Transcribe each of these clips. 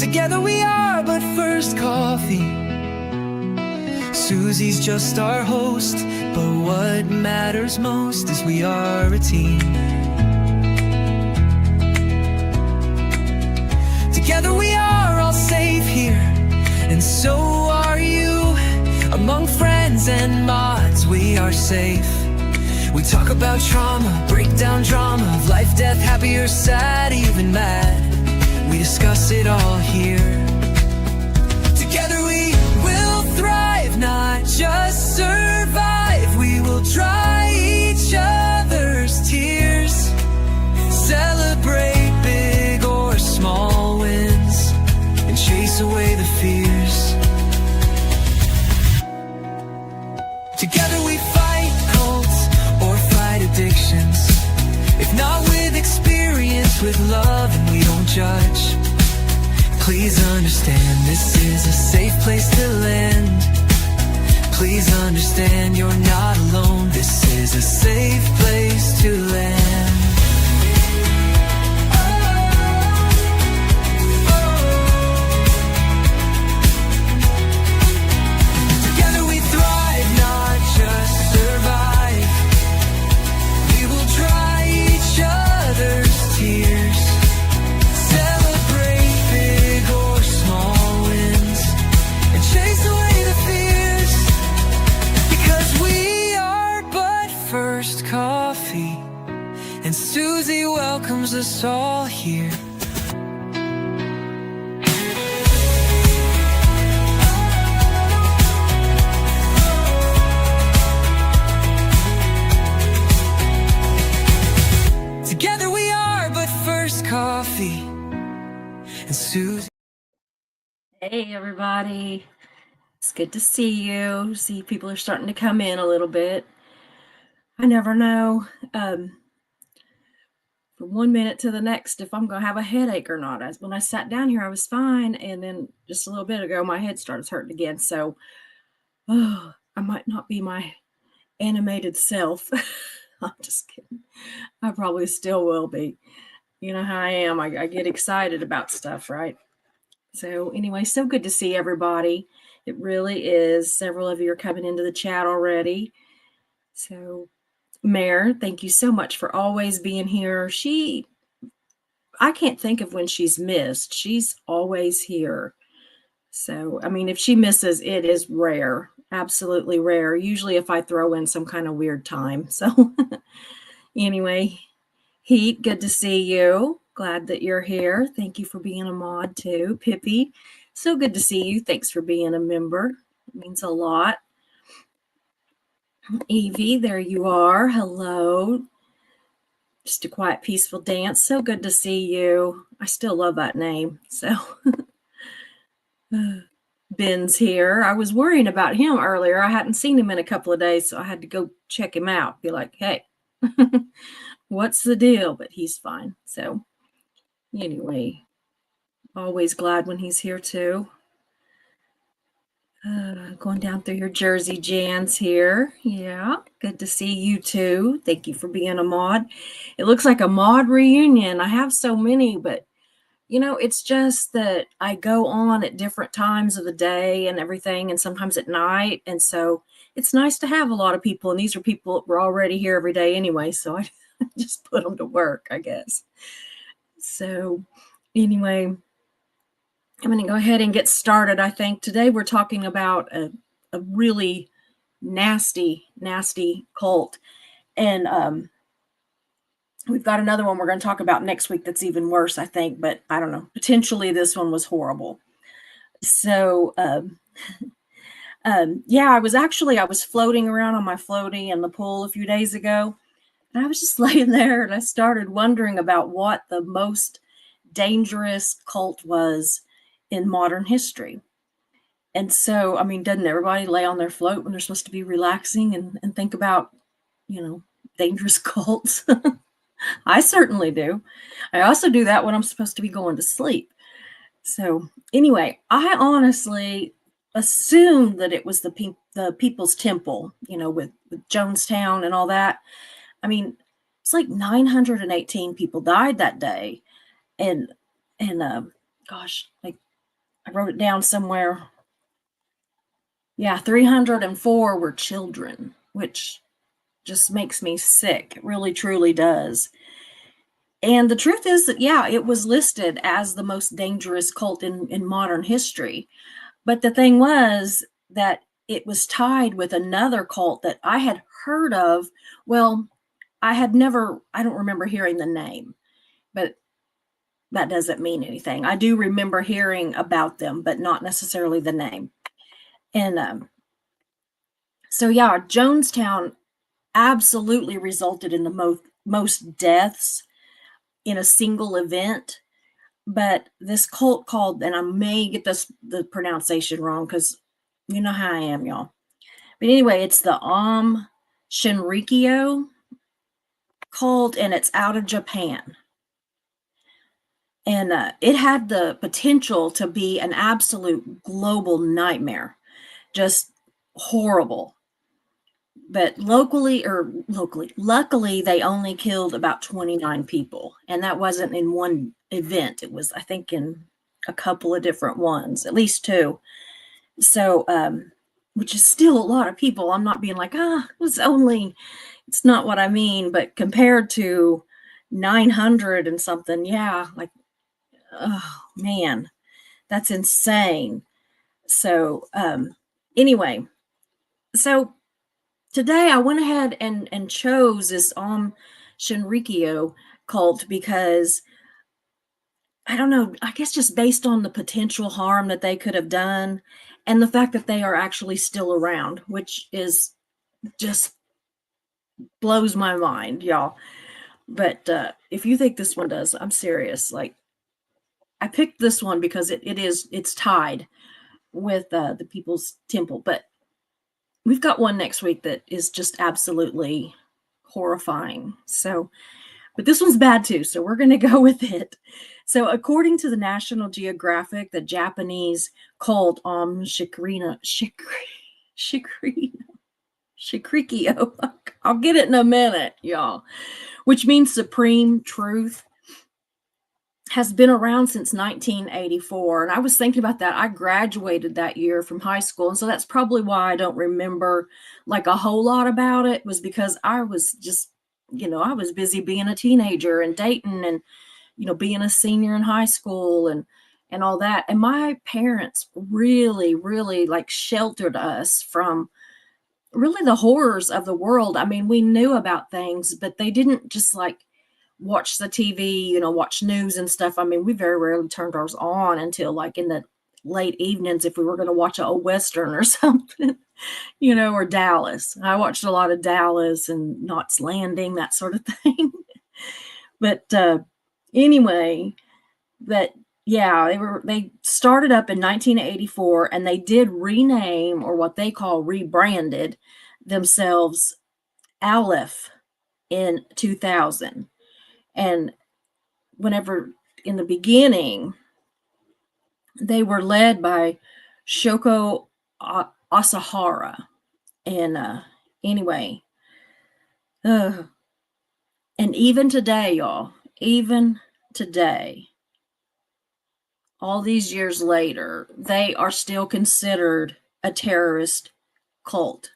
Together we are but first coffee. Susie's just our host, but what matters most is we are a team. Together we are all safe here, and so are you. Among friends and mods we are safe. We talk about trauma, break down drama of life, death, happy or sad, even mad. We discuss it all here. Together we will thrive, not just survive. We will dry each other's tears, celebrate big or small wins, and chase away the fears. Together we fight cults or fight addictions. If not with experience, with love, and we don't judge. Please understand, this is a safe place to land. Please understand, you're not alone. This is a safe place to land. Together we thrive, not just survive. We will dry each other's tears, celebrate big or small wins, and chase away the fears. Because we are but first coffee, and Susie welcomes us all here. Together we are but first coffee, and Susie. Hey everybody, it's good to see you. See, people are starting to come in a little bit. I never know from 1 minute to the next if I'm gonna have a headache or not. When I sat down here I was fine, and then just a little bit ago my head started hurting again. So I might not be my animated self. I'm just kidding. I probably still will be. You know how I am. I get excited about stuff, right? So anyway, so good to see everybody. It really is. Several of you are coming into the chat already. So Mare, thank you so much for always being here. I can't think of when she's missed. She's always here. So, I mean, if she misses, it is rare, absolutely rare. Usually if I throw in some kind of weird time. So anyway, Heat, good to see you. Glad that you're here. Thank you for being a mod too. Pippi, so good to see you. Thanks for being a member. It means a lot. Evie, there you are. Hello. Just a quiet, peaceful dance. So good to see you. I still love that name. So Ben's here. I was worrying about him earlier. I hadn't seen him in a couple of days, so I had to go check him out. Be like, hey, what's the deal? But he's fine. So anyway, always glad when he's here too. Going down through your Jersey, Jan's here. Yeah, good to see you too. Thank you for being a mod. It looks like a mod reunion. I have so many, but you know, it's just that I go on at different times of the day and everything, and sometimes at night. And so it's nice to have a lot of people. And these are people that were already here every day anyway. So I just put them to work, I guess. So anyway, I'm going to go ahead and get started. I think today we're talking about a really nasty cult. And we've got another one we're going to talk about next week that's even worse, I think. But I don't know. Potentially this one was horrible. So, yeah, I was floating around on my floaty in the pool a few days ago. And I was just laying there and I started wondering about what the most dangerous cult was in modern history. And so, I mean, doesn't everybody lay on their float when they're supposed to be relaxing and think about, you know, dangerous cults? I certainly do. I also do that when I'm supposed to be going to sleep. So anyway, I honestly assumed that it was the People's Temple, you know, with Jonestown and all that. I mean, it's like 918 people died that day. And gosh, like I wrote it down somewhere. Yeah, 304 were children, which just makes me sick. It really, truly does. And the truth is that, yeah, it was listed as the most dangerous cult in modern history. But the thing was that it was tied with another cult that I had heard of. Well, I don't remember hearing the name, but that doesn't mean anything. I do remember hearing about them, but not necessarily the name. And so, yeah, Jonestown absolutely resulted in the most deaths in a single event. But this cult called, and I may get the pronunciation wrong because you know how I am, y'all. But anyway, it's the Shinrikyo cult, and it's out of Japan. And it had the potential to be an absolute global nightmare, just horrible. But luckily, they only killed about 29 people. And that wasn't in one event. It was, I think, in a couple of different ones, at least two. So, which is still a lot of people. I'm not being like, it's not what I mean. But compared to 900 and something, yeah, like, oh man, that's insane. So, anyway, so today I went ahead and chose this Shinrikyo cult because I don't know, I guess just based on the potential harm that they could have done and the fact that they are actually still around, which is just blows my mind, y'all. But if you think this one does, I'm serious. Like, I picked this one because it's tied with the People's Temple, but we've got one next week that is just absolutely horrifying. So, but this one's bad too, so we're going to go with it. So, according to the National Geographic, the Japanese cult Shikrikyo, I'll get it in a minute, y'all, which means supreme truth, has been around since 1984. And I was thinking about that. I graduated that year from high school. And so that's probably why I don't remember like a whole lot about it, was because I was just, I was busy being a teenager and dating and, being a senior in high school and all that. And my parents really, really like sheltered us from really the horrors of the world. I mean, we knew about things, but they didn't just like watch the TV, watch news and stuff. I mean, we very rarely turned ours on until like in the late evenings if we were going to watch a Western or something, or Dallas. I watched a lot of Dallas and Knots Landing, that sort of thing. But anyway, they started up in 1984 and they did rename, or what they call rebranded themselves, Aleph in 2000. And whenever in the beginning, they were led by Shoko Asahara. And anyway, and even today, y'all, even today, all these years later, they are still considered a terrorist cult.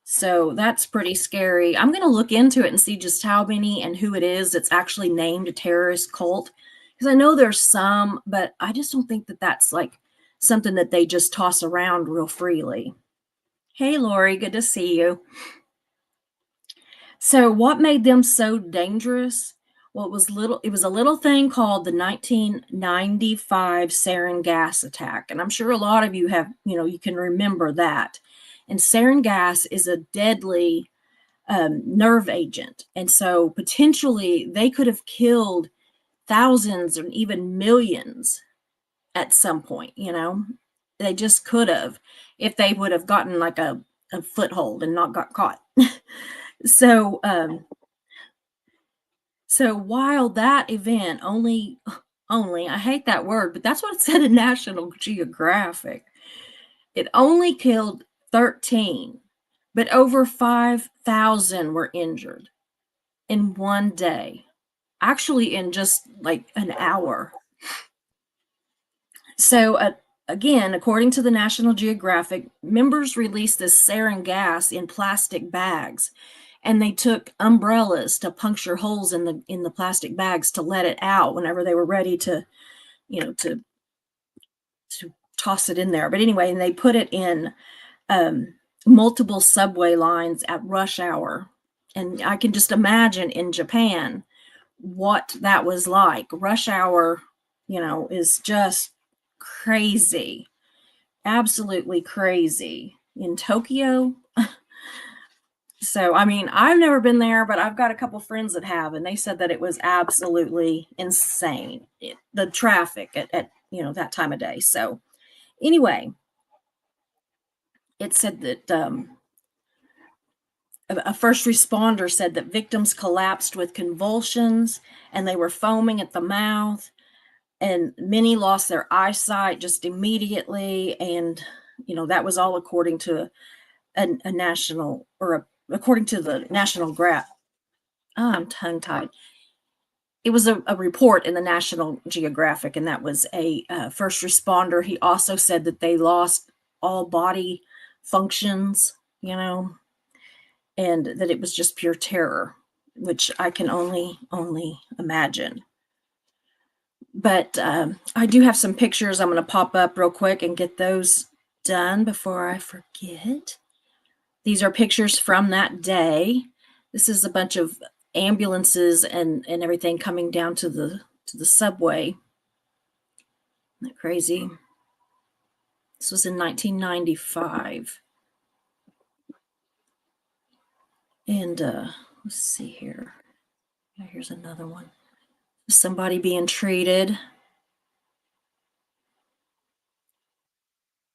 So that's pretty scary. I'm going to look into it and see just how many and who it is that's actually named a terrorist cult. Because I know there's some, but I just don't think that that's like something that they just toss around real freely. Hey, Lori, good to see you. So what made them so dangerous? Well, it was a little thing called the 1995 sarin gas attack. And I'm sure a lot of you have, you can remember that. And sarin gas is a deadly nerve agent. And so potentially they could have killed thousands or even millions at some point, They just could have if they would have gotten like a foothold and not got caught. So while that event only, I hate that word, but that's what it said in National Geographic. It only killed 13, but over 5,000 were injured in one day, actually in just like an hour. So again, according to the National Geographic, members released this sarin gas in plastic bags, and they took umbrellas to puncture holes in the plastic bags to let it out whenever they were ready to, to toss it in there. But anyway, and they put it in multiple subway lines at rush hour. And I can just imagine in Japan what that was like. Rush hour, is just crazy. Absolutely crazy. In Tokyo. So, I mean, I've never been there, but I've got a couple friends that have, and they said that it was absolutely insane. The traffic at that time of day. So, anyway, it said that a first responder said that victims collapsed with convulsions and they were foaming at the mouth, and many lost their eyesight just immediately. And, that was all according to a national, or according to the National I'm tongue-tied. It was a report in the National Geographic, and that was a first responder. He also said that they lost all body functions, and that it was just pure terror, which I can only imagine. But I do have some pictures I'm going to pop up real quick and get those done before I forget. These are pictures from that day. This is a bunch of ambulances and everything coming down to the subway. Isn't that crazy? This was in 1995. And let's see here. Here's another one. Somebody being treated.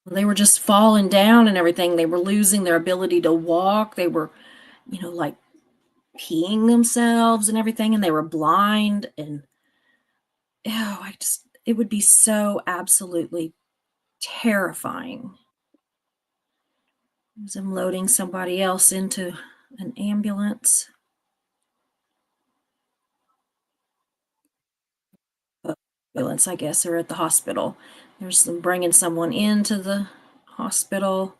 They were just falling down and everything. They were losing their ability to walk. They were, like peeing themselves and everything, and they were blind. And it would be so absolutely terrifying. As I'm loading somebody else into an ambulance. Ambulance, I guess, or at the hospital. There's them bringing someone into the hospital.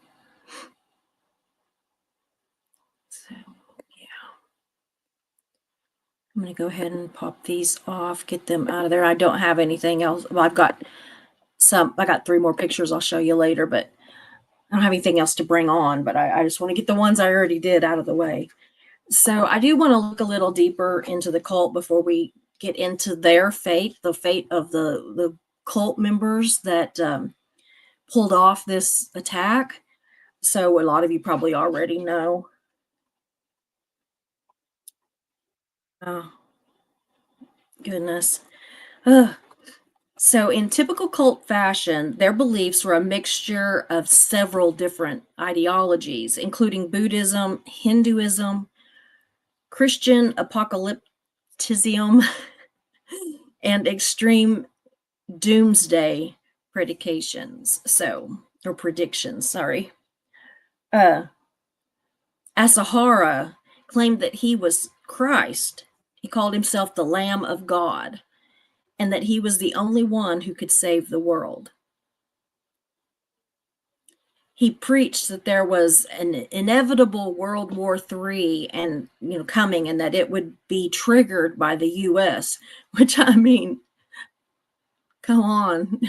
So, yeah. I'm going to go ahead and pop these off, get them out of there. I don't have anything else. Well, I got 3 more pictures I'll show you later, but I don't have anything else to bring on, but I just want to get the ones I already did out of the way. So I do want to look a little deeper into the cult before we get into their fate, the fate of the cult members that pulled off this attack. So a lot of you probably already know. Oh, goodness. So in typical cult fashion, their beliefs were a mixture of several different ideologies, including Buddhism, Hinduism, Christian apocalypticism, and extreme doomsday predictions. Sorry. Asahara claimed that he was Christ. He called himself the Lamb of God, and that he was the only one who could save the world. He preached that there was an inevitable World War III and coming, and that it would be triggered by the U.S., which, I mean, come on.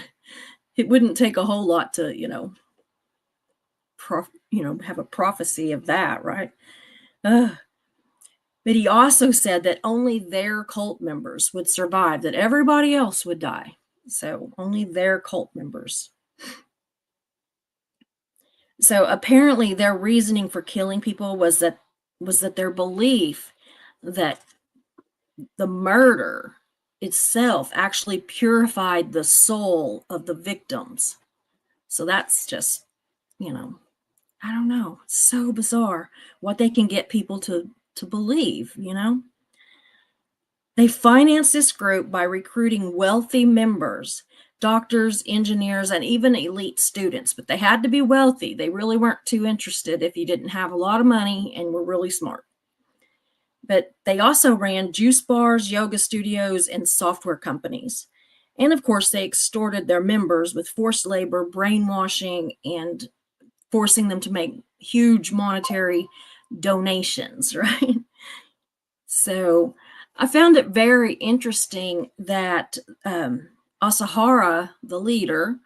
It wouldn't take a whole lot to, have a prophecy of that, right? But he also said that only their cult members would survive, that everybody else would die. So only their cult members. So apparently their reasoning for killing people was that their belief that the murder itself actually purified the soul of the victims. So that's just, I don't know. It's so bizarre what they can get people to believe, They financed this group by recruiting wealthy members, doctors, engineers, and even elite students, but they had to be wealthy. They really weren't too interested if you didn't have a lot of money and were really smart. But they also ran juice bars, yoga studios, and software companies. And of course, they extorted their members with forced labor, brainwashing, and forcing them to make huge monetary donations, right? So I found it very interesting that Asahara, the leader,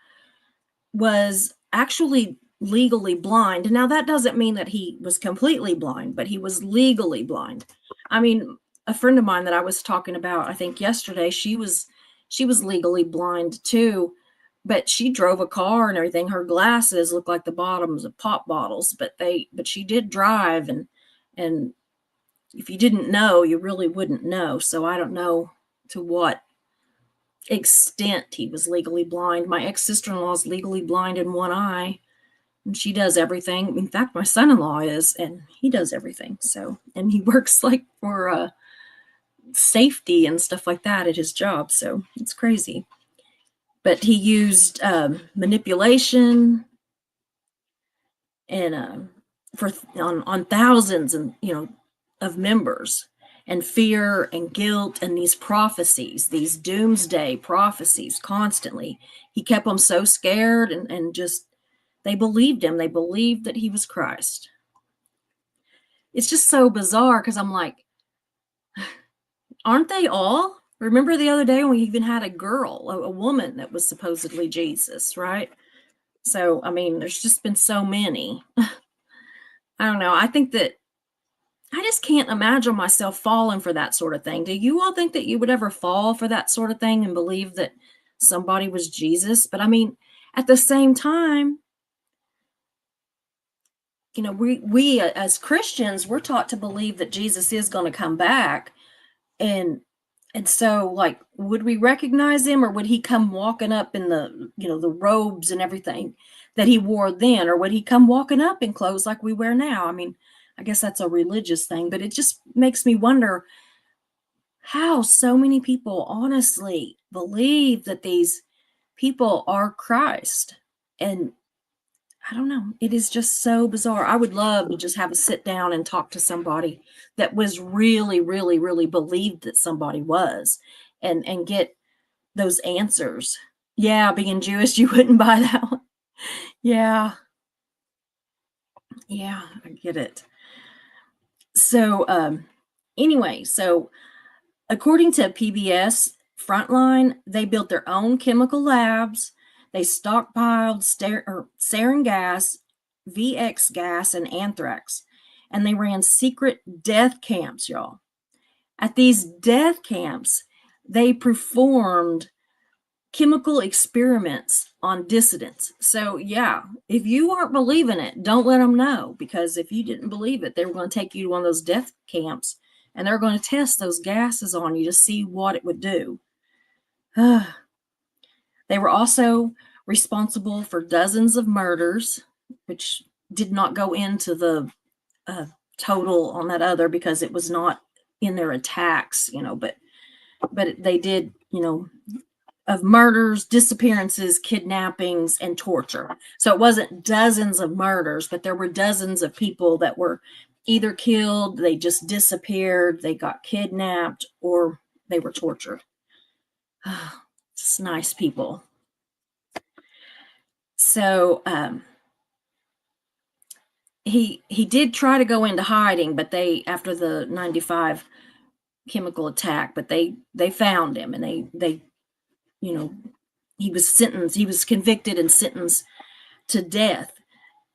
was actually legally blind. Now, that doesn't mean that he was completely blind, but he was legally blind. I mean, a friend of mine that I was talking about, I think yesterday, she was legally blind too, but she drove a car and everything. Her glasses look like the bottoms of pop bottles, but she did drive, and if you didn't know, you really wouldn't know. So I don't know to what extent he was legally blind. My ex-sister-in-law is legally blind in one eye, and she does everything. In fact, my son-in-law is, and he does everything. So, and he works like for safety and stuff like that at his job. So it's crazy. But he used manipulation and on thousands and of members, and fear and guilt and these prophecies, these doomsday prophecies constantly. He kept them so scared and just, they believed him. They believed that he was Christ. It's just so bizarre because I'm like, aren't they all? Remember the other day when we even had a girl, a woman that was supposedly Jesus, right? So, I mean, there's just been so many. I don't know. I think that I just can't imagine myself falling for that sort of thing. Do you all think that you would ever fall for that sort of thing and believe that somebody was Jesus? But I mean, at the same time, we as Christians, we're taught to believe that Jesus is going to come back. And so, like, would we recognize him, or would he come walking up in the, the robes and everything that he wore then? Or would he come walking up in clothes like we wear now? I mean, I guess that's a religious thing, but it just makes me wonder how so many people honestly believe that these people are Christ. And I don't know. It is just so bizarre. I would love to just have a sit down and talk to somebody that was really, really, really believed that somebody was, and get those answers. Yeah, being Jewish, you wouldn't buy that one. Yeah. Yeah, I get it. So, anyway, so according to PBS Frontline, they built their own chemical labs. They stockpiled sarin gas, VX gas, and anthrax, and they ran secret death camps, y'all. At these death camps, they performed chemical experiments on dissidents. So yeah, if you aren't believing it, don't let them know, because if you didn't believe it, they were going to take you to one of those death camps, and they're going to test those gases on you to see what it would do. They were also responsible for dozens of murders, which did not go into the total on that other because it was not in their attacks, but they did, of murders, disappearances, kidnappings, and torture. So it wasn't dozens of murders, but there were dozens of people that were either killed, they just disappeared, they got kidnapped, or they were tortured. Just nice people. So he did try to go into hiding, but after the 95 chemical attack, but they found him, and they he was convicted and sentenced to death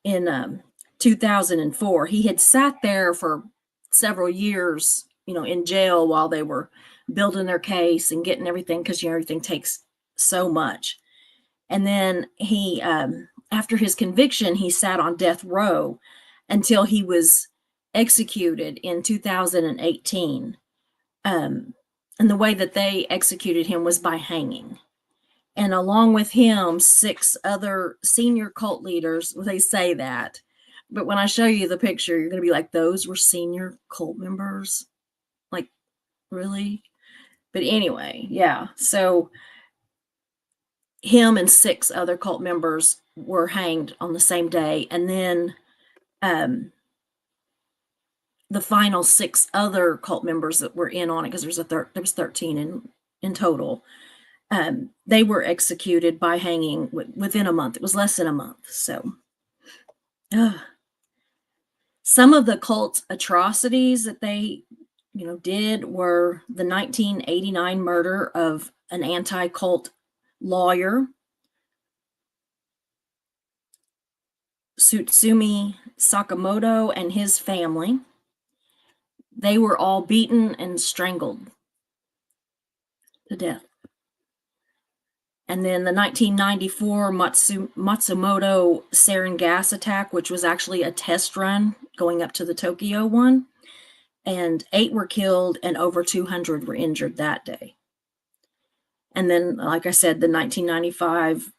in 2004. He had sat there for several years, in jail while they were building their case and getting everything, because everything takes so much. And then he, after his conviction, he sat on death row until he was executed in 2018. And the way that they executed him was by hanging. And along with him, 6 other senior cult leaders, they say that. But when I show you the picture, you're going to be like, those were senior cult members? Like, really? But anyway, yeah. So him and 6 other cult members were hanged on the same day. And then the final 6 other cult members that were in on it, because there was 13 in total, they were executed by hanging within a month. It was less than a month. So, some of the cult atrocities that they, did were the 1989 murder of an anti-cult lawyer, Tsutsumi Sakamoto, and his family. They were all beaten and strangled to death. And then the 1994 Matsumoto sarin gas attack, which was actually a test run going up to the Tokyo one. And 8 were killed and over 200 were injured that day. And then, like I said, the 1995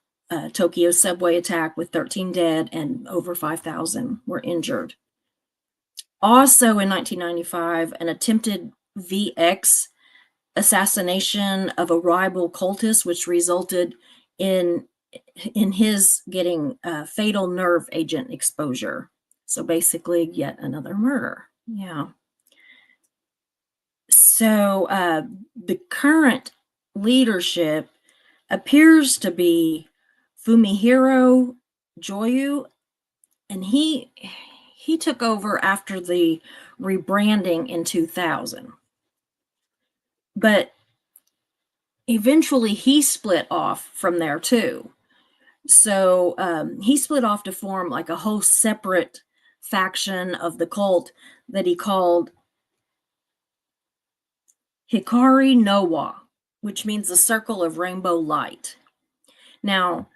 Tokyo subway attack with 13 dead and over 5,000 were injured. Also in 1995, an attempted VX assassination of a rival cultist, which resulted in his getting fatal nerve agent exposure. So basically, yet another murder. Yeah. So the current leadership appears to be Fumihiro Joyu, and he took over after the rebranding in 2000. But eventually he split off from there too. So he split off to form like a whole separate faction of the cult that he called Hikari Nowa, which means the circle of rainbow light. Now,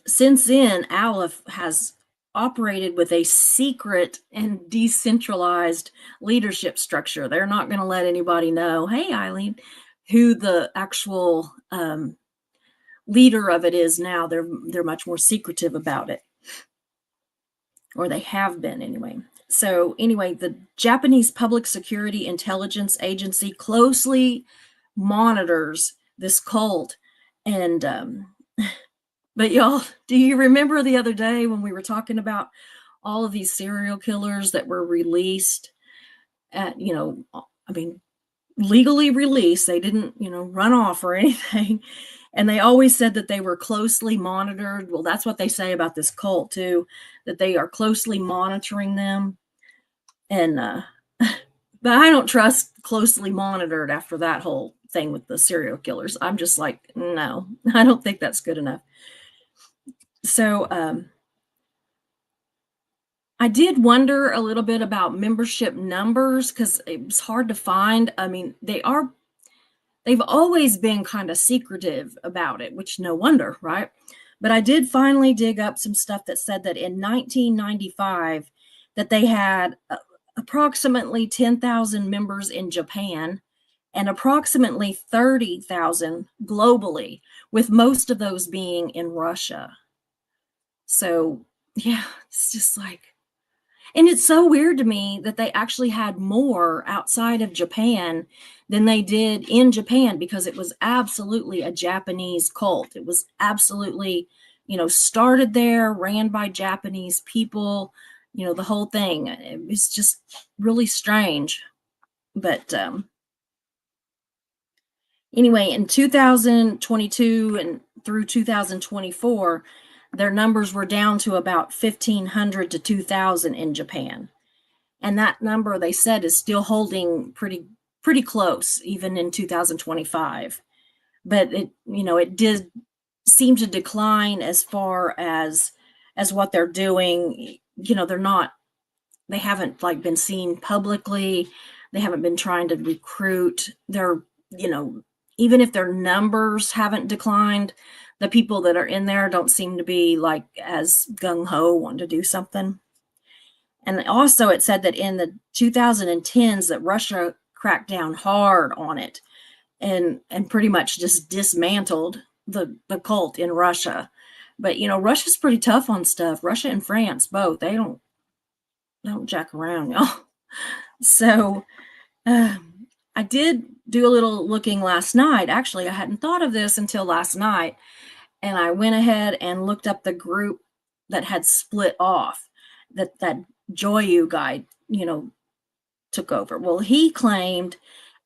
since then, Aleph has operated with a secret and decentralized leadership structure. They're not going to let anybody know, hey, Eileen, who the actual leader of it is now. They're much more secretive about it, or they have been anyway. So anyway, the Japanese Public Security Intelligence Agency closely monitors this cult. And but y'all, do you remember the other day when we were talking about all of these serial killers that were released at, legally released? They didn't, run off or anything. And they always said that they were closely monitored. Well, that's what they say about this cult too, that they are closely monitoring them. And, but I don't trust closely monitored after that whole thing with the serial killers. I'm just like, no, I don't think that's good enough. So I did wonder a little bit about membership numbers because it was hard to find. I mean, they've always been kind of secretive about it, which no wonder, right? But I did finally dig up some stuff that said that in 1995 that they had approximately 10,000 members in Japan and approximately 30,000 globally, with most of those being in Russia. So, yeah, it's just like, and it's so weird to me that they actually had more outside of Japan than they did in Japan, because it was absolutely a Japanese cult. It was absolutely, started there, ran by Japanese people, the whole thing. It was just really strange. But anyway, in 2022 and through 2024, their numbers were down to about 1,500 to 2,000 in Japan. And that number, they said, is still holding pretty close, even in 2025. But it did seem to decline as far as what they're doing. They haven't been seen publicly. They haven't been trying to recruit. They're, even if their numbers haven't declined, the people that are in there don't seem to be as gung-ho wanting to do something. And also it said that in the 2010s that Russia cracked down hard on it and pretty much just dismantled the cult in Russia. But, Russia's pretty tough on stuff. Russia and France, both, they don't jack around, y'all. So I did do a little looking last night. Actually, I hadn't thought of this until last night. And I went ahead and looked up the group that had split off, that Joyu guy, took over. Well, he claimed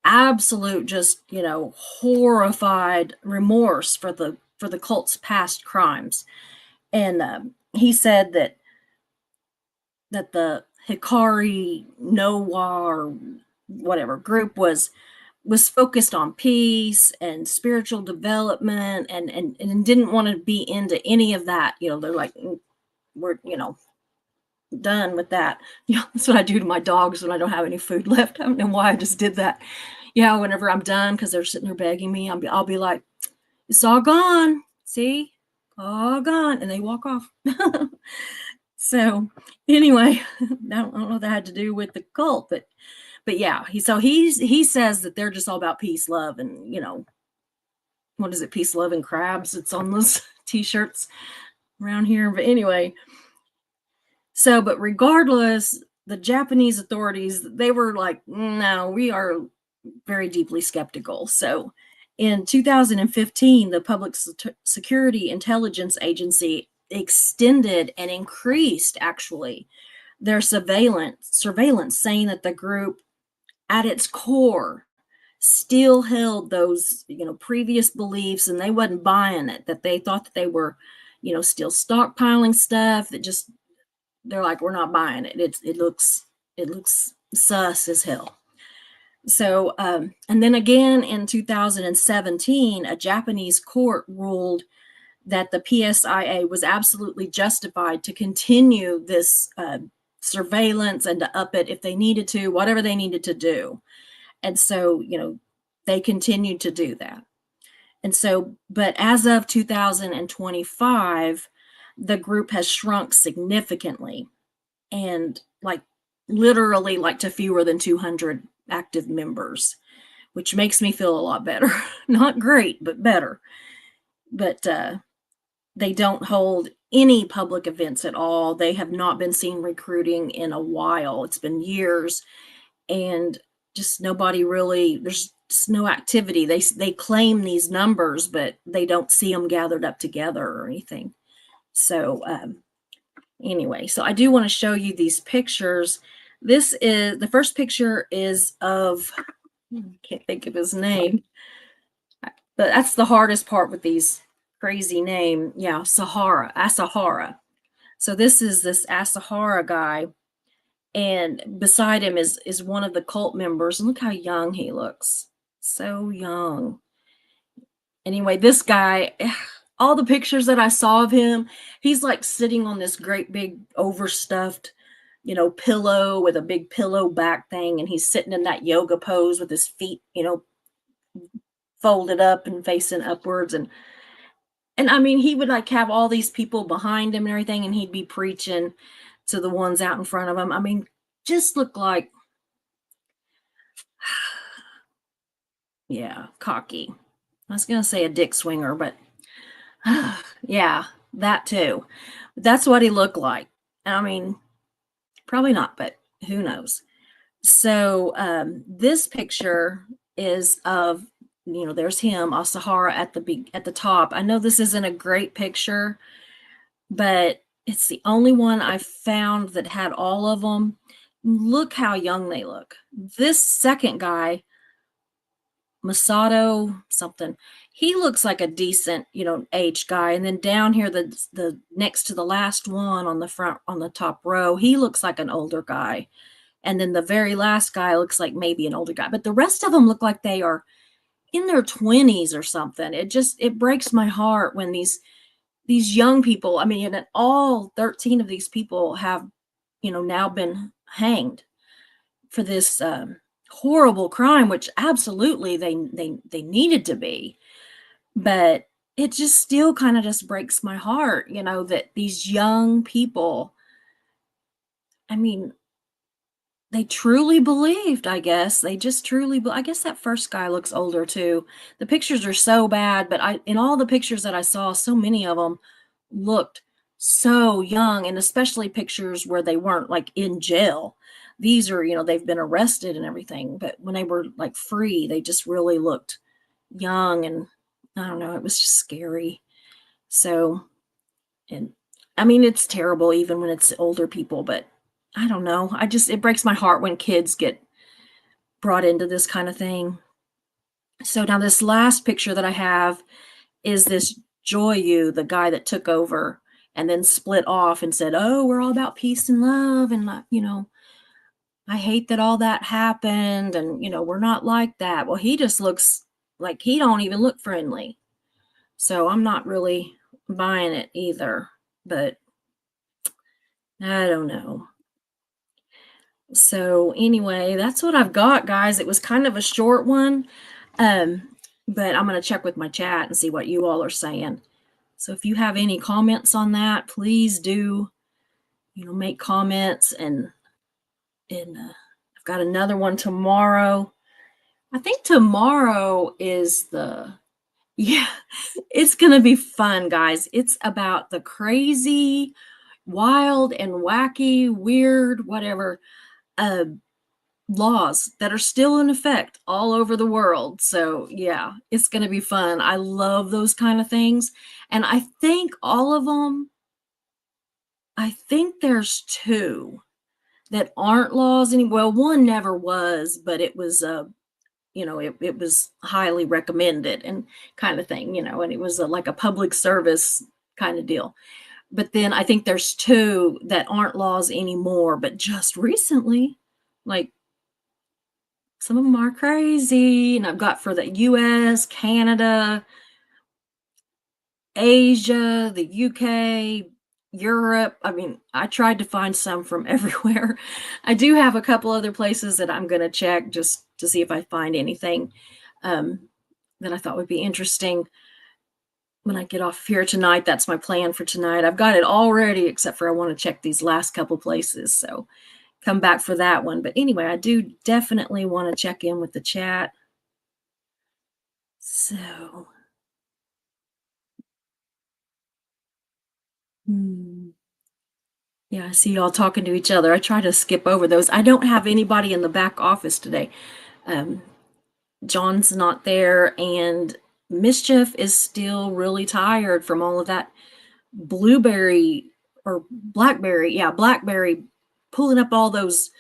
absolute, just, horrified remorse for the cult's past crimes. And he said that the Hikari Noa or whatever group was focused on peace and spiritual development, and didn't want to be into any of that. They're like, we're done with that. That's what I do to my dogs when I don't have any food left. I don't know why I just did that. Whenever I'm done, because they're sitting there begging me, I'll be like, it's all gone. See, all gone, and they walk off. So anyway, I don't know what that had to do with the cult, but yeah, he says that they're just all about peace, love, and what is it, peace, love, and crabs? It's on those t-shirts around here. But anyway, but regardless, the Japanese authorities, they were like, no, we are very deeply skeptical. So in 2015, the Public Security Intelligence Agency extended and increased, actually, their surveillance, saying that the group at its core still held those previous beliefs, and they wasn't buying it, that they thought that they were still stockpiling stuff, that just, they're like, we're not buying it. It looks sus as hell. So and then again in 2017, a Japanese court ruled that the PSIA was absolutely justified to continue this surveillance and to up it if they needed to, whatever they needed to do. And so, they continued to do that. And so, but as of 2025, the group has shrunk significantly, and literally to fewer than 200 active members, which makes me feel a lot better. Not great, but better. But they don't hold any public events at all. They have not been seen recruiting in a while. It's been years, and just nobody really, there's just no activity. They claim these numbers, but they don't see them gathered up together or anything. So anyway, so I do want to show you these pictures. This is, the first picture is of, I can't think of his name, but that's the hardest part with these crazy name. Yeah, Asahara. So this is this Asahara guy, and beside him is one of the cult members. And look how young he looks. So young. Anyway, this guy, all the pictures that I saw of him, he's like sitting on this great big overstuffed, pillow with a big pillow back thing, and he's sitting in that yoga pose with his feet, folded up and facing upwards, and I mean, he would have all these people behind him and everything, and he'd be preaching to the ones out in front of him. I mean, just look like, yeah, cocky. I was gonna say a dick swinger, but yeah, that too. That's what he looked like. I mean, probably not, but who knows? So this picture is of, there's him, Asahara, at the top. I know this isn't a great picture, but it's the only one I found that had all of them. Look how young they look. This second guy, Masato something, he looks like a decent, age guy. And then down here, the next to the last one on the front, on the top row, he looks like an older guy. And then the very last guy looks like maybe an older guy, but the rest of them look like they are in their 20s or something. It breaks my heart when these young people, I mean, and all 13 of these people have, now been hanged for this horrible crime, which absolutely they needed to be. But it just still kind of just breaks my heart, that these young people, I mean, they truly believed, I guess. They just truly, I guess that first guy looks older too. The pictures are so bad, but in all the pictures that I saw, so many of them looked so young, and especially pictures where they weren't in jail. These are, they've been arrested and everything, but when they were free, they just really looked young, and I don't know, it was just scary. So, and I mean, it's terrible even when it's older people, but I don't know. It breaks my heart when kids get brought into this kind of thing. So now this last picture that I have is this Joyu, the guy that took over and then split off and said, "Oh, we're all about peace and love, and I hate that all that happened, and we're not like that." Well, he just looks like he don't even look friendly. So I'm not really buying it either, but I don't know. So anyway, that's what I've got, guys. It was kind of a short one. But I'm going to check with my chat and see what you all are saying. So if you have any comments on that, please do, make comments. And I've got another one tomorrow. I think tomorrow is yeah, it's going to be fun, guys. It's about the crazy, wild, and wacky, weird, whatever, laws that are still in effect all over the world. So yeah, it's going to be fun. I love those kind of things. And I think all of them, I think there's two that aren't laws anymore. Well, one never was, but it was it was highly recommended and kind of thing, and it was like a public service kind of deal. But then I think there's two that aren't laws anymore, but just recently, like, some of them are crazy. And I've got for the US, Canada, Asia, the UK, Europe. I mean, I tried to find some from everywhere. I do have a couple other places that I'm going to check just to see if I find anything that I thought would be interesting when I get off here tonight. That's my plan for tonight. I've got it all ready, except for I want to check these last couple places. So come back for that one. But anyway, I do definitely want to check in with the chat. So, yeah, I see y'all talking to each other. I try to skip over those. I don't have anybody in the back office today. John's not there, and Mischief is still really tired from all of that blueberry or blackberry. Yeah, blackberry, pulling up all those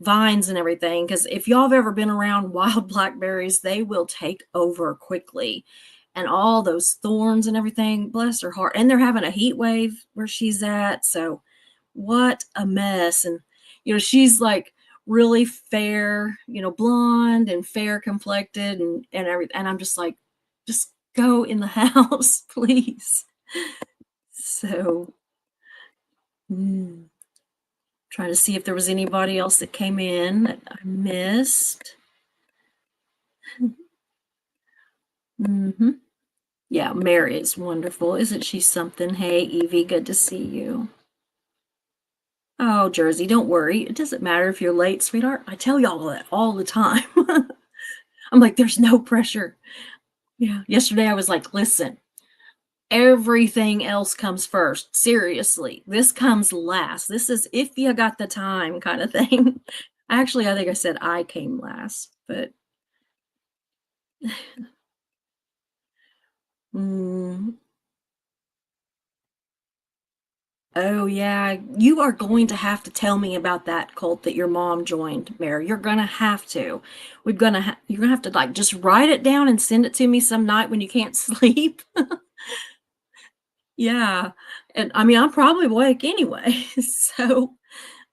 vines and everything. Because if y'all have ever been around wild blackberries, they will take over quickly. And all those thorns and everything, bless her heart. And they're having a heat wave where she's at. So what a mess. And, she's like really fair, blonde and fair complected and everything. And I'm just like, just go in the house, please. So, trying to see if there was anybody else that came in that I missed. Yeah, Mary is wonderful. Isn't she something? Hey, Evie, good to see you. Oh, Jersey, don't worry. It doesn't matter if you're late, sweetheart. I tell y'all that all the time. I'm like, there's no pressure. Yeah. Yesterday I was like, listen, everything else comes first. Seriously, this comes last. This is if you got the time kind of thing. Actually, I think I said I came last, but oh yeah, you are going to have to tell me about that cult that your mom joined, Mary. You're gonna have to. You're gonna have to like just write it down and send it to me some night when you can't sleep. Yeah, and I mean I'm probably awake anyway. So,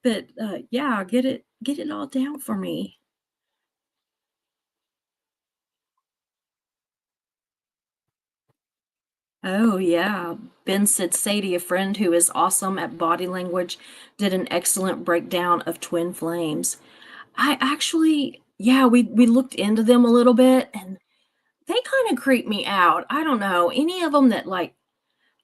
but yeah, get it all down for me. Oh, yeah. Ben said Sadie, a friend who is awesome at body language, did an excellent breakdown of twin flames. I actually, yeah, we looked into them a little bit and they kind of creep me out. I don't know. Any of them that like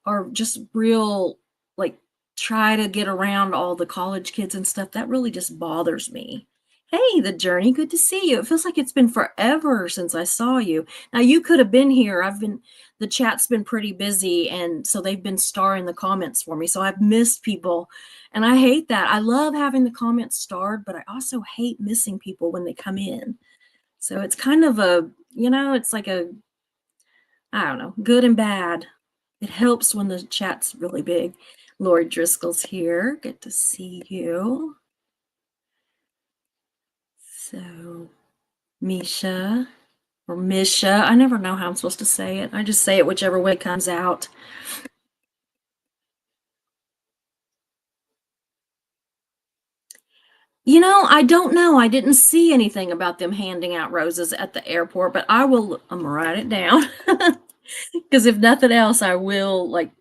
are just real, like try to get around all the college kids and stuff, that really just bothers me. Hey, The Journey, good to see you. It feels like it's been forever since I saw you. Now, you could have been here. The chat's been pretty busy, and so they've been starring the comments for me. So I've missed people, and I hate that. I love having the comments starred, but I also hate missing people when they come in. So it's kind of it's like I don't know, good and bad. It helps when the chat's really big. Lori Driscoll's here. Good to see you. So, Misha or Misha. I never know how I'm supposed to say it. I just say it whichever way it comes out. You know, I don't know. I didn't see anything about them handing out roses at the airport, but I'm gonna write it down. Because if nothing else, I will, like,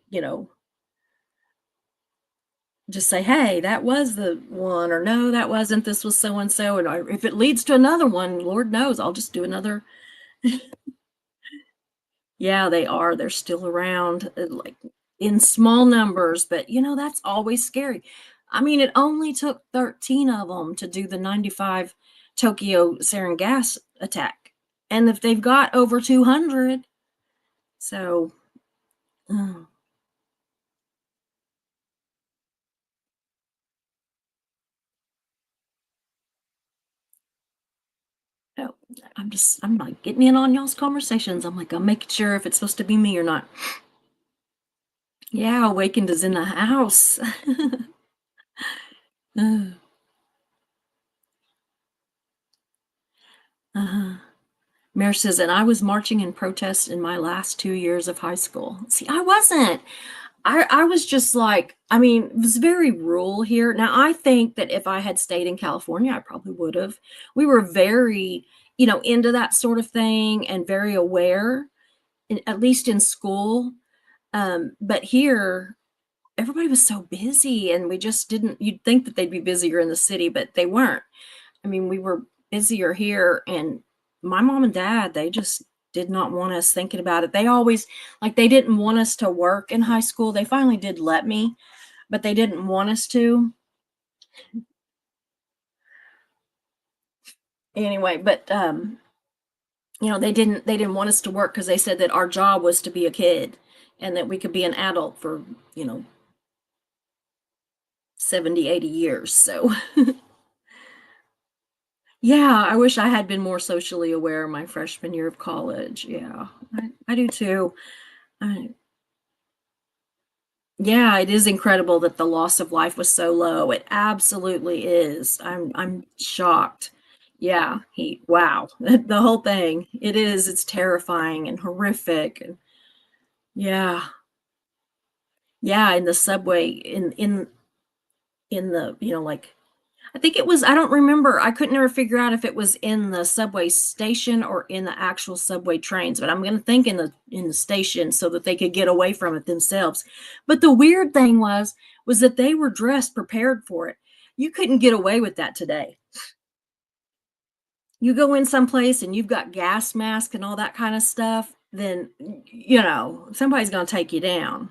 just say, hey, that was the one, or no, that wasn't. This was so and so. And if it leads to another one, Lord knows, I'll just do another. Yeah, they are. They're still around, like in small numbers, but that's always scary. I mean, it only took 13 of them to do the 95 Tokyo sarin gas attack. And if they've got over 200, so oh, no, I'm like getting in on y'all's conversations. I'm like, I'm making sure if it's supposed to be me or not. Yeah, Awakened is in the house. uh, uh Mayor says, and I was marching in protest in my last 2 years of high school. See, I wasn't. I was just like, I mean, it was very rural here. Now, I think that if I had stayed in California, I probably would have. We were very, into that sort of thing and very aware, at least in school. But here, everybody was so busy and we just didn't, you'd think that they'd be busier in the city, but they weren't. I mean, we were busier here, and my mom and dad, they just did not want us thinking about it. They always, like, they didn't want us to work in high school. They finally did let me, but they didn't want us to. Anyway, but they didn't want us to work because they said that our job was to be a kid and that we could be an adult for, you know, 70, 80 years. So yeah, I wish I had been more socially aware my freshman year of college. Yeah, I do too. I, yeah, it is incredible that the loss of life was so low. It absolutely is. I'm shocked. Yeah, wow. The whole thing. It is. It's terrifying and horrific. And yeah. Yeah, in the subway in the, like, I think it was, I don't remember. I couldn't ever figure out if it was in the subway station or in the actual subway trains, but I'm going to think in the station so that they could get away from it themselves. But the weird thing was that they were dressed prepared for it. You couldn't get away with that today. You go in someplace and you've got gas mask and all that kind of stuff, then somebody's going to take you down.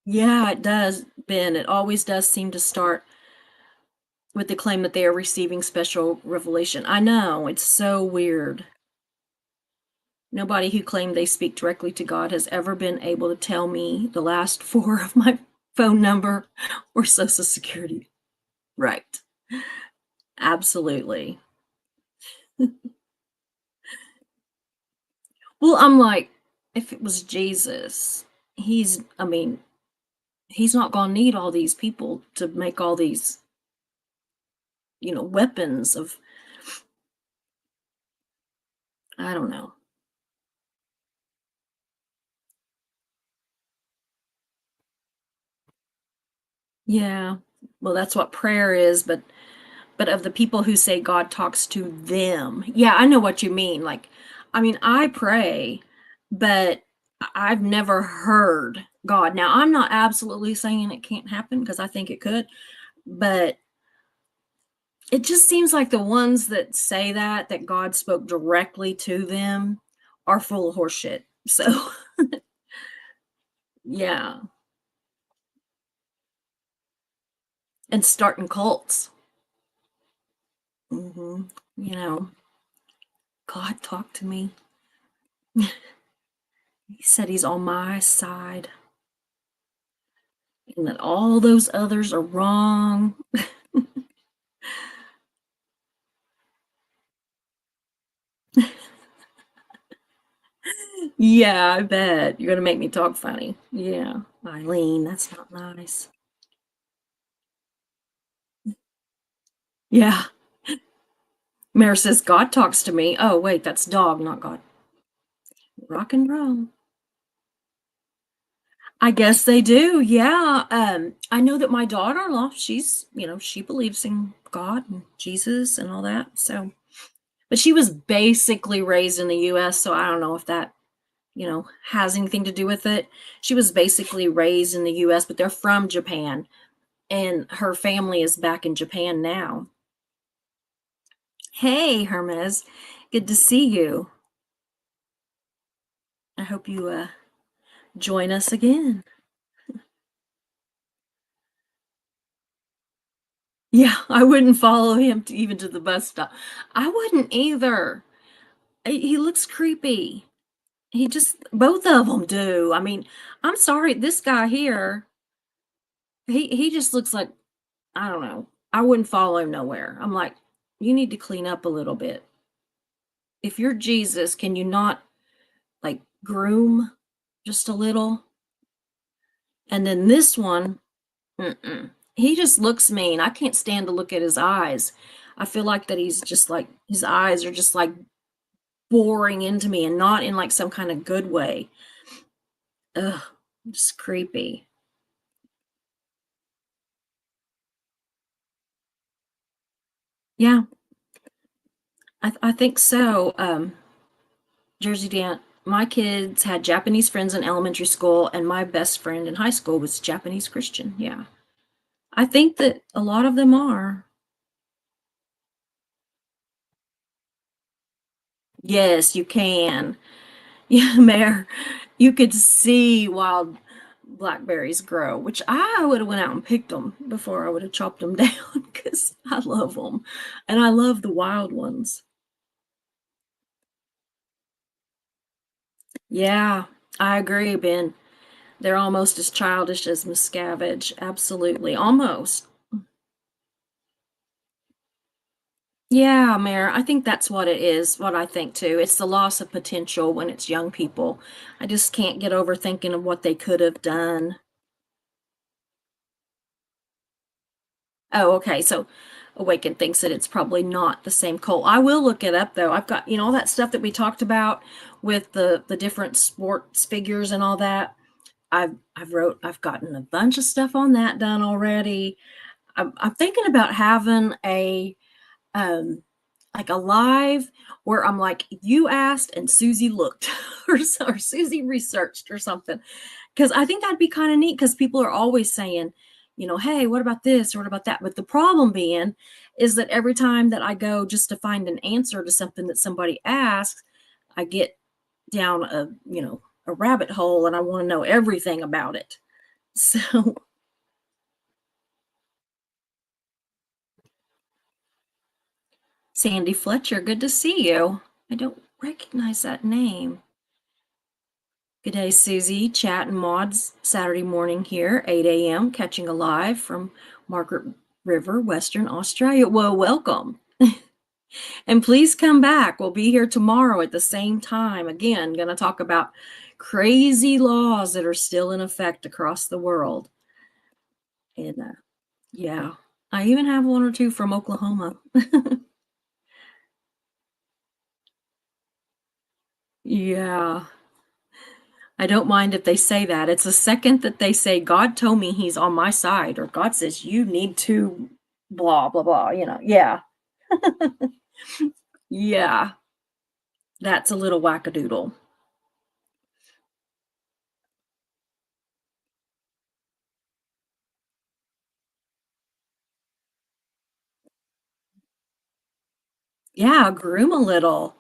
Yeah, it does, Ben. It always does seem to start with the claim that they are receiving special revelation. I know, it's so weird. Nobody who claimed they speak directly to God has ever been able to tell me the last four of my phone number or social security. Right. Absolutely. Well, I'm like, if it was Jesus, I mean, he's not going to need all these people to make all these, weapons of, I don't know. Yeah. Well, that's what prayer is, but of the people who say God talks to them. Yeah, I know what you mean. Like, I mean, I pray, but I've never heard God. Now, I'm not absolutely saying it can't happen because I think it could, but it just seems like the ones that say that God spoke directly to them are full of horseshit. So, yeah. And starting cults. hmm You know, God talked to me. He said he's on my side and that all those others are wrong. Yeah, I bet. You're gonna make me talk funny. Yeah, Eileen, that's not nice. Yeah. Mare says, God talks to me. Oh, wait, that's dog, not God. Rock and roll. I guess they do. Yeah. I know that my daughter-in-law, she believes in God and Jesus and all that. So, but she was basically raised in the US, so I don't know if that, has anything to do with it. She was basically raised in the US, but they're from Japan, and her family is back in Japan now. Hey, Hermes. Good to see you. I hope you join us again. Yeah, I wouldn't follow him even to the bus stop. I wouldn't either. He looks creepy. He just both of them do. I mean, I'm sorry, this guy here, he just looks like, I don't know. I wouldn't follow him nowhere. I'm like, you need to clean up a little bit. If you're Jesus, can you not like groom just a little? And then this one, he just looks mean. I can't stand to look at his eyes. I feel like that he's just like his eyes are just like boring into me and not in like some kind of good way. Ugh, just creepy. Yeah, I think so. Jersey Dan, my kids had Japanese friends in elementary school, and my best friend in high school was Japanese Christian. Yeah. I think that a lot of them are. Yes, you can. Yeah, Mayor, you could see wild blackberries grow, which I would have went out and picked them before I would have chopped them down because I love them, and I love the wild ones. Yeah, I agree, Ben. They're almost as childish as Miscavige. Absolutely, almost. Yeah, Mayor, I think that's what it is, what I think too. It's the loss of potential when it's young people. I just can't get over thinking of what they could have done. Oh, okay. So Awaken thinks that it's probably not the same coal. I will look it up though. I've got, all that stuff that we talked about with the different sports figures and all that. I've gotten a bunch of stuff on that done already. I'm thinking about having a um like a live where I'm like, you asked and Susie looked or Susie researched or something. Because I think that'd be kind of neat because people are always saying, hey, what about this or what about that? But the problem being is that every time that I go just to find an answer to something that somebody asks, I get down a rabbit hole and I want to know everything about it. So, Sandy Fletcher, good to see you. I don't recognize that name. Good day, Susie. Chat and mods Saturday morning here, 8 a.m., catching a live from Margaret River, Western Australia. Well, welcome. And please come back. We'll be here tomorrow at the same time. Again, going to talk about crazy laws that are still in effect across the world. And yeah, I even have one or two from Oklahoma. Yeah. I don't mind if they say that. It's the second that they say, God told me he's on my side, or God says you need to blah, blah, blah, Yeah. Yeah. That's a little wackadoodle. Yeah, groom a little.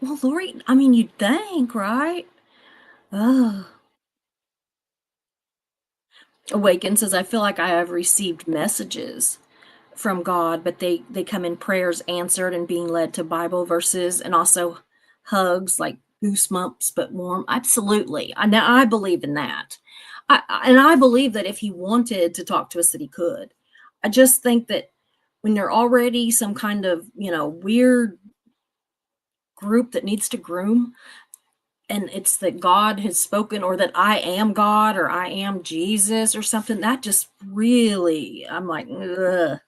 Well, Lori, I mean, you'd think, right? Oh. Awaken says, I feel like I have received messages from God, but they come in prayers answered and being led to Bible verses and also hugs like goosebumps but warm. Absolutely. I believe in that. And I believe that if he wanted to talk to us that he could. I just think that when they're already some kind of, weird group that needs to groom and it's that God has spoken or that I am God or I am Jesus or something, that just really, I'm like, ugh.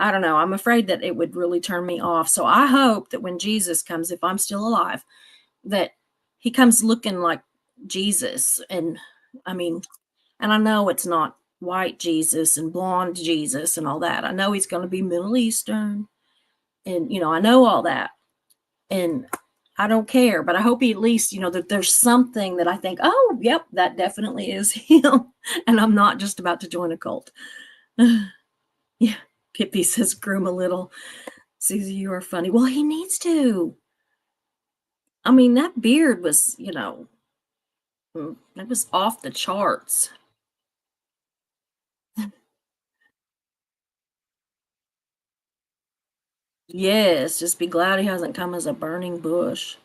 I don't know. I'm afraid that it would really turn me off. So I hope that when Jesus comes, if I'm still alive, that he comes looking like Jesus. And I mean, and I know it's not white Jesus and blonde Jesus and all that. I know he's going to be Middle Eastern. And, I know all that. And I don't care, but I hope he at least, that there's something that I think, oh, yep, that definitely is him. And I'm not just about to join a cult. Yeah. Kippy says, groom a little. Susie, you are funny. Well, he needs to. I mean, that beard was, that was off the charts. Yes, just be glad he hasn't come as a burning bush.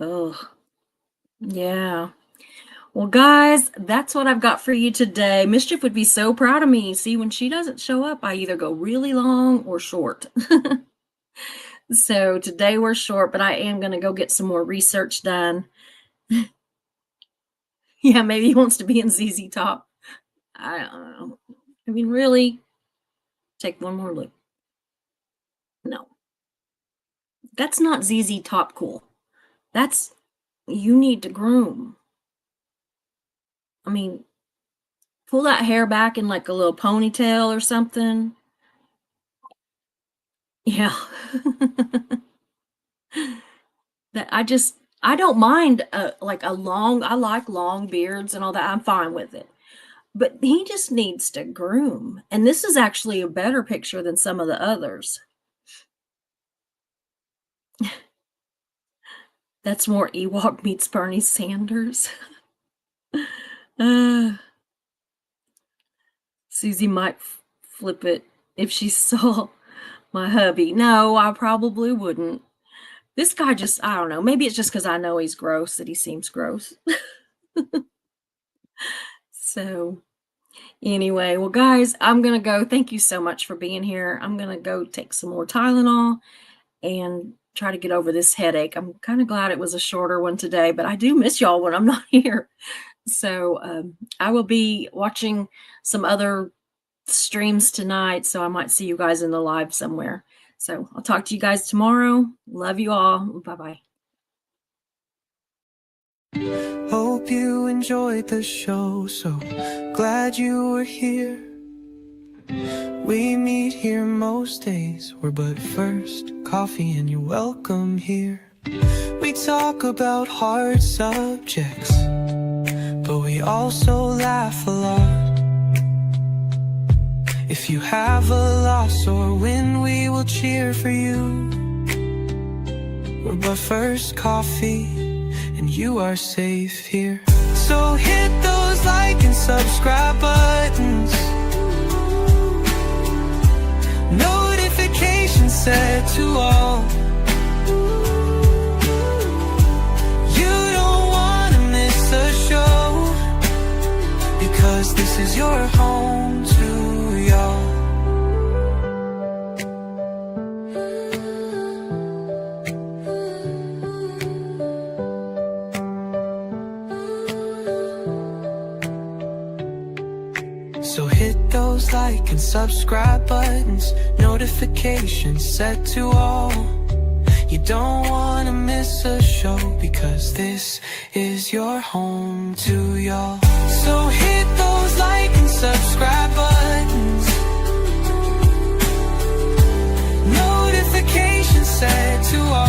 Oh, yeah. Well, guys, that's what I've got for you today. Mischief would be so proud of me. See, when she doesn't show up, I either go really long or short. So today we're short, but I am going to go get some more research done. Yeah, maybe he wants to be in ZZ Top. I don't know. I mean, really? Take one more look. No. That's not ZZ Top cool. That's, you need to groom. I mean, pull that hair back in like a little ponytail or something. Yeah. That I don't mind like I like long beards and all that. I'm fine with it. But he just needs to groom. And this is actually a better picture than some of the others. That's more Ewok meets Bernie Sanders. Susie might flip it if she saw my hubby. No, I probably wouldn't. This guy just, I don't know. Maybe it's just because I know he's gross that he seems gross. So anyway, well, guys, I'm going to go. Thank you so much for being here. I'm going to go take some more Tylenol and try to get over this headache. I'm kind of glad it was a shorter one today, but I do miss y'all when I'm not here. So I will be watching some other streams tonight, so I might see you guys in the live somewhere. So I'll talk to you guys tomorrow. Love you all. Bye-bye. Hope you enjoyed the show, so glad you were here. We meet here most days, we're but first coffee and you're welcome here. We talk about hard subjects, but we also laugh a lot. If you have a loss or win, we will cheer for you. We're but first coffee and you are safe here. So hit those like and subscribe buttons, notifications set to all. You don't wanna miss a show, because this is your home to y'all. So hit those like and subscribe buttons, notifications set to all. You don't wanna miss a show, because this is your home to y'all. So hit those like and subscribe buttons, notifications set to all.